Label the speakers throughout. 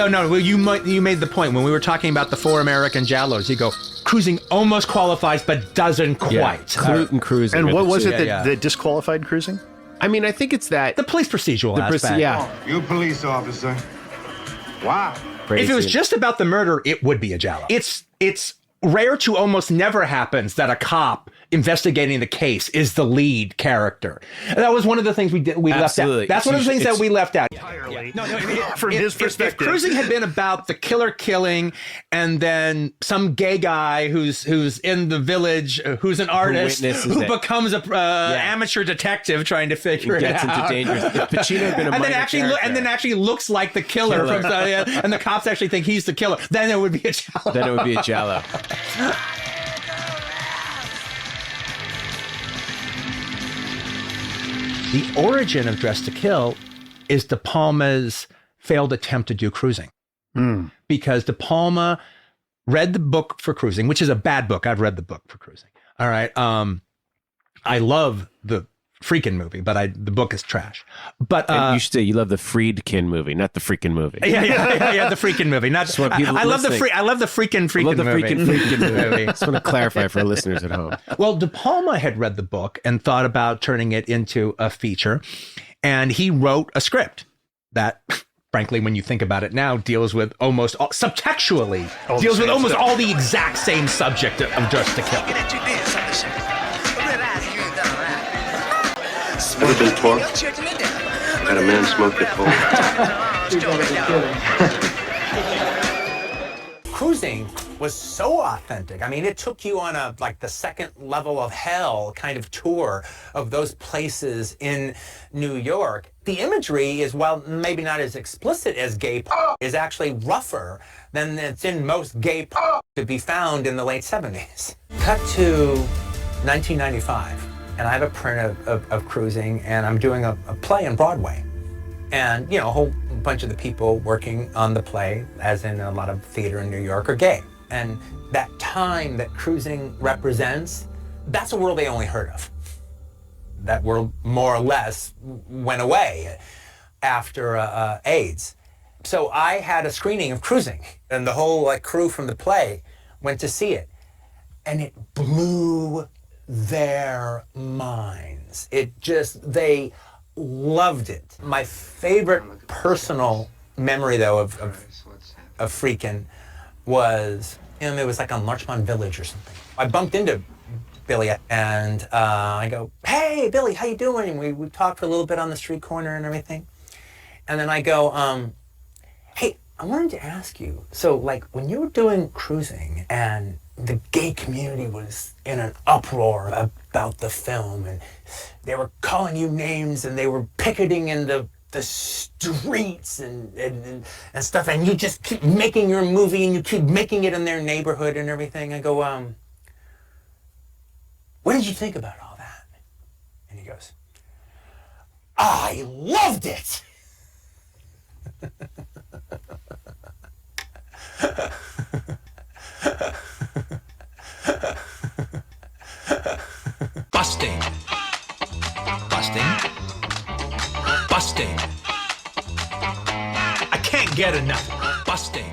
Speaker 1: no. Well, you made the point when we were talking about the 4 American Giallos. You go, cruising almost qualifies, but doesn't quite.
Speaker 2: And cruising.
Speaker 3: And what was it that disqualified cruising?
Speaker 2: I mean, I think it's that
Speaker 1: the police procedural aspect.
Speaker 4: You police officer. Wow.
Speaker 2: Crazy.
Speaker 1: If it was just about the murder, it would be a Giallo. It's rare to almost never happens that a cop investigating the case is the lead character. And that was one of the things we left out. That's one of the things that we left out.
Speaker 3: Entirely.
Speaker 1: No,
Speaker 3: From his perspective.
Speaker 1: If cruising had been about the killer killing and then some gay guy who's in the village, who's an artist, who becomes a amateur detective trying to figure it out.
Speaker 2: Gets into dangerous. If Pacino had been a minor character.
Speaker 1: And then actually looks like the killer. And the cops actually think he's the killer. Then it would be a Giallo. The origin of Dress to Kill is De Palma's failed attempt to do Cruising. Because De Palma read the book for Cruising, which is a bad book. I've read the book for Cruising. All right. I love the Friedkin movie, but the book is trash. But
Speaker 2: you should say you love the Friedkin movie, not the freaking movie.
Speaker 1: Yeah, the Friedkin movie. Not. I love the freaking movie.
Speaker 2: Just want to clarify for our listeners at home.
Speaker 1: Well, De Palma had read the book and thought about turning it into a feature, and he wrote a script that, frankly, when you think about it now, deals with almost all the exact same subject of Dress to Kill.
Speaker 5: Ever been pork? Had a man smoke your pole.
Speaker 1: Cruising was so authentic. I mean, it took you on the second level of hell kind of tour of those places in New York. The imagery is, while maybe not as explicit as gay is actually rougher than it's in most gay to be found in the late 70s. Cut to 1995. And I have a print of Cruising, and I'm doing a play on Broadway. And, a whole bunch of the people working on the play, as in a lot of theater in New York, are gay. And that time that Cruising represents, that's a world they only heard of. That world, more or less, went away after AIDS. So I had a screening of Cruising, and the whole crew from the play went to see it. And it blew their minds. They loved it. My favorite personal memory, though, of Friedkin was, it was on Larchmont Village or something. I bumped into Billy and I go, "Hey, Billy, how you doing?" And we talked for a little bit on the street corner and everything. And then I go, "Hey, I wanted to ask you, so when you were doing Cruising and the gay community was in an uproar about the film, and they were calling you names, and they were picketing in the streets and stuff, and you just keep making your movie, and you keep making it in their neighborhood and everything." I go, "What did you think about all that?" And he goes, "I loved it." Busting. I can't get enough. Busting.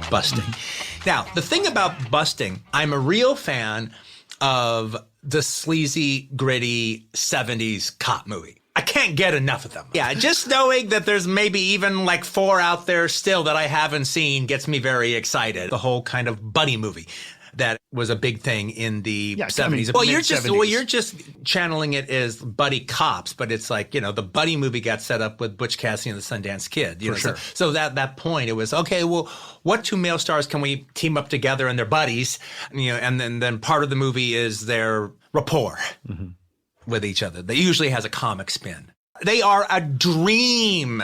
Speaker 1: Now, the thing about busting, I'm a real fan of the sleazy, gritty 70s cop movie. I can't get enough of them. Yeah, just knowing that there's maybe even 4 out there still that I haven't seen gets me very excited. The whole kind of buddy movie that was a big thing in the 70s. You're just channeling it as buddy cops, but it's the buddy movie got set up with Butch Cassidy and the Sundance Kid. You know, sure. So that point, it was, okay, well, what 2 male stars can we team up together and they're buddies? And then part of the movie is their rapport with each other. That usually has a comic spin. They are a dream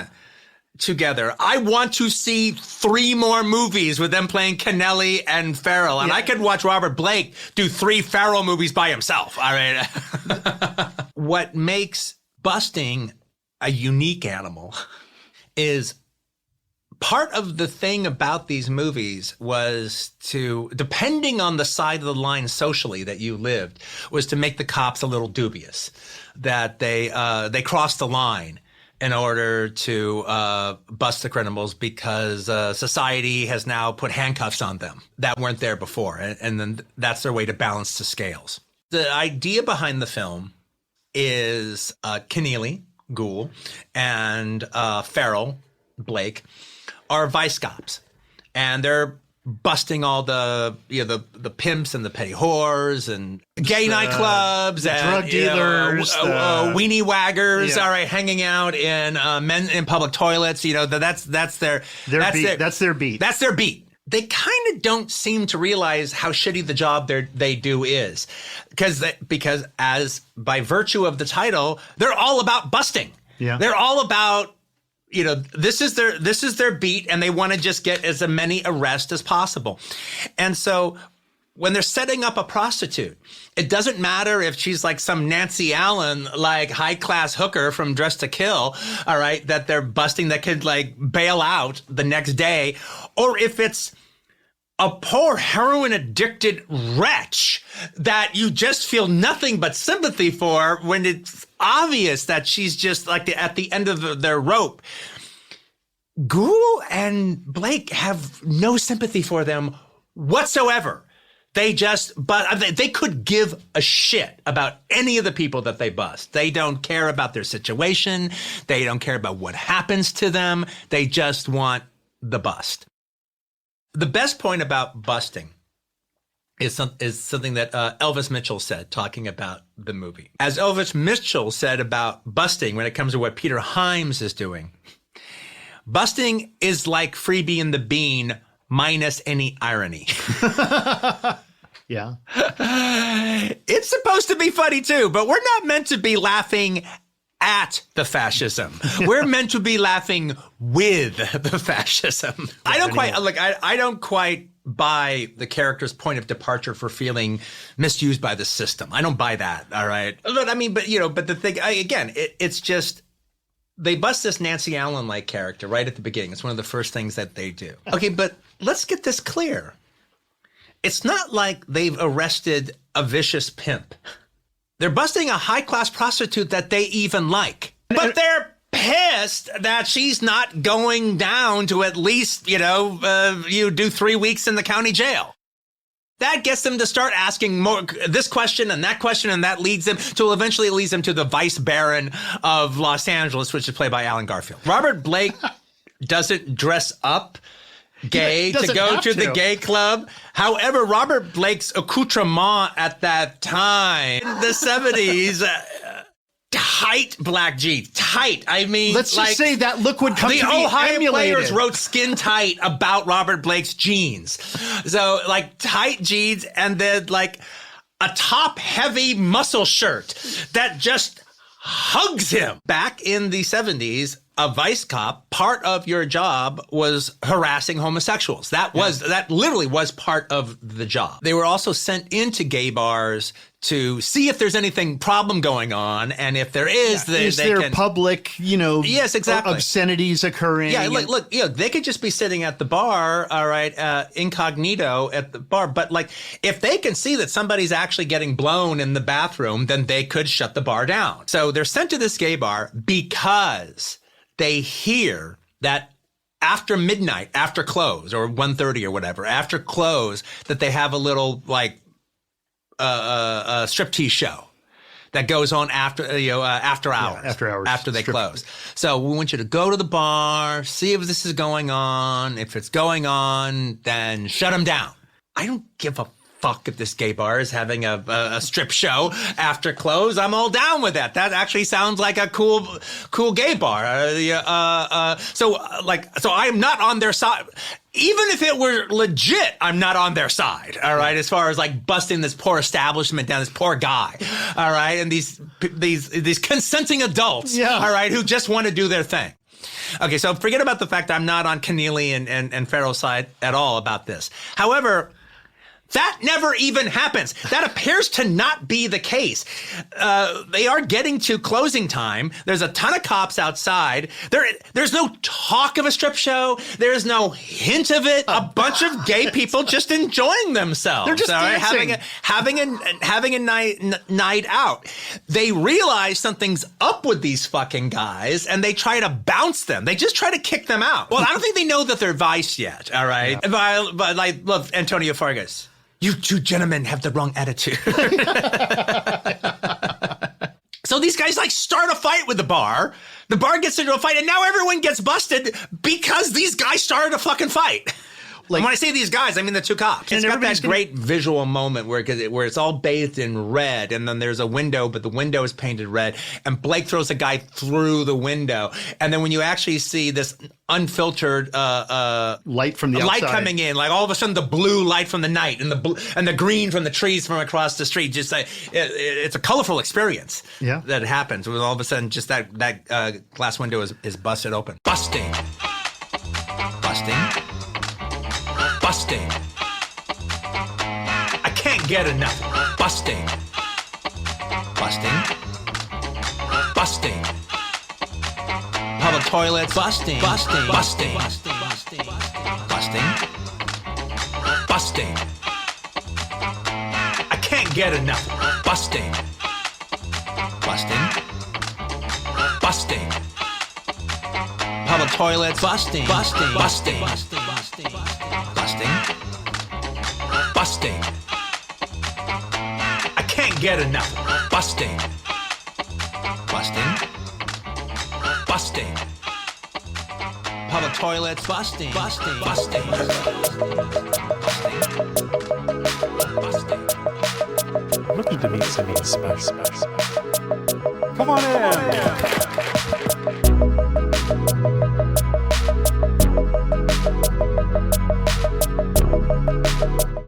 Speaker 1: together. I want to see 3 more movies with them playing Kennelly and Farrell. And I could watch Robert Blake do 3 Farrell movies by himself. All right. What makes busting a unique animal is part of the thing about these movies was to, depending on the side of the line socially that you lived, was to make the cops a little dubious, that they crossed the line in order to bust the criminals because society has now put handcuffs on them that weren't there before. And then that's their way to balance the scales. The idea behind the film is Keneally, Gould, and Farrell, Blake, are vice cops. And they're busting all the pimps and the petty whores and gay nightclubs and
Speaker 3: drug dealers,
Speaker 1: weenie waggers. All right, hanging out in men in public toilets. That's their beat.
Speaker 3: That's their beat.
Speaker 1: That's their beat. They kind of don't seem to realize how shitty the job they do is, because as by virtue of the title, they're all about busting.
Speaker 3: Yeah,
Speaker 1: they're all about. This is their beat, and they want to just get as many arrests as possible. And so when they're setting up a prostitute, it doesn't matter if she's like some Nancy Allen, like high class hooker from Dress to Kill, all right, that they're busting that could like bail out the next day, or if it's a poor heroin addicted wretch that you just feel nothing but sympathy for when it's obvious that she's just like at the end of their rope. Gould and Blake have no sympathy for them whatsoever. They could give a shit about any of the people that they bust. They don't care about their situation. They don't care about what happens to them. They just want the bust. The best point about busting is something that Elvis Mitchell said, talking about the movie. As Elvis Mitchell said about busting when it comes to what Peter Hyams is doing, busting is like Freebie and the Bean minus any irony.
Speaker 3: Yeah.
Speaker 1: It's supposed to be funny too, but we're not meant to be laughing at the fascism. We're meant to be laughing with the fascism. I don't quite buy the character's point of departure for feeling misused by the system. I don't buy that. All right. But the thing, it's just, they bust this Nancy Allen-like character right at the beginning. It's one of the first things that they do. Okay, but let's get this clear. It's not like they've arrested a vicious pimp. They're busting a high-class prostitute that they even like. But they're pissed that she's not going down to at least, you do 3 weeks in the county jail. That gets them to start asking more this question, and that leads them to the vice baron of Los Angeles, which is played by Alan Garfield. Robert Blake doesn't dress up gay to go to the gay club. However, Robert Blake's accoutrement at that time, in the 70s, tight black jeans. Tight. I mean,
Speaker 3: let's just say that look would come to be
Speaker 1: emulated. The Ohio players wrote Skin Tight about Robert Blake's jeans. So, like, tight jeans and then, like, a top-heavy muscle shirt that just hugs him. Back in the 70s, a vice cop, part of your job was harassing homosexuals. That literally was part of the job. They were also sent into gay bars to see if there's anything problem going on, and if there is, they can
Speaker 3: public,
Speaker 1: yes, exactly,
Speaker 3: obscenities occurring.
Speaker 1: Yeah, look, they could just be sitting at the bar, all right, incognito at the bar. But like, if they can see that somebody's actually getting blown in the bathroom, then they could shut the bar down. So they're sent to this gay bar because they hear that after midnight, after close, or 1:30 or whatever, after close, that they have a little like a striptease show that goes on after hours.
Speaker 3: Yeah, after hours.
Speaker 1: After they close. So we want you to go to the bar, see if this is going on. If it's going on, then shut them down. I don't give a fuck if this gay bar is having a strip show after close. I'm all down with that. That actually sounds like a cool gay bar. So I'm not on their side. Even if it were legit, I'm not on their side. All right, as far as like busting this poor establishment down, this poor guy. All right, and these consenting adults. All right, who just want to do their thing. Okay, so forget about the fact I'm not on Keneally and Farrell's side at all about this. However, That never even happens. That appears to not be the case. They are getting to closing time. There's a ton of cops outside. There's no talk of a strip show. There's no hint of it. A bunch of gay people just enjoying themselves.
Speaker 3: They're just dancing.
Speaker 1: having a night out. They realize something's up with these fucking guys, and they try to bounce them. They just try to kick them out. Well, I don't think they know that they're Vice yet. All right, yeah. But I love Antonio Fargas. You two gentlemen have the wrong attitude. So these guys like start a fight with the bar. The bar gets into a fight, and now everyone gets busted because these guys started a fucking fight. Like, when I say these guys, I mean the two cops. It's got that great visual moment where it's all bathed in red, and then there's a window, but the window is painted red, and Blake throws a guy through the window, and then when you actually see this unfiltered
Speaker 3: light from the outside
Speaker 1: coming in, like all of a sudden the blue light from the night and the green from the trees from across the street, just like it's a colorful experience.
Speaker 3: Yeah,
Speaker 1: that happens when all of a sudden just that glass window is busted open. Busting. I can't get enough. Busting. Public toilets. Busting. I can't get enough. Busting. Public toilets. Busting. I can't get enough. Busting. Public toilets. Busting.
Speaker 6: Looking to meet somebody special. Come on in.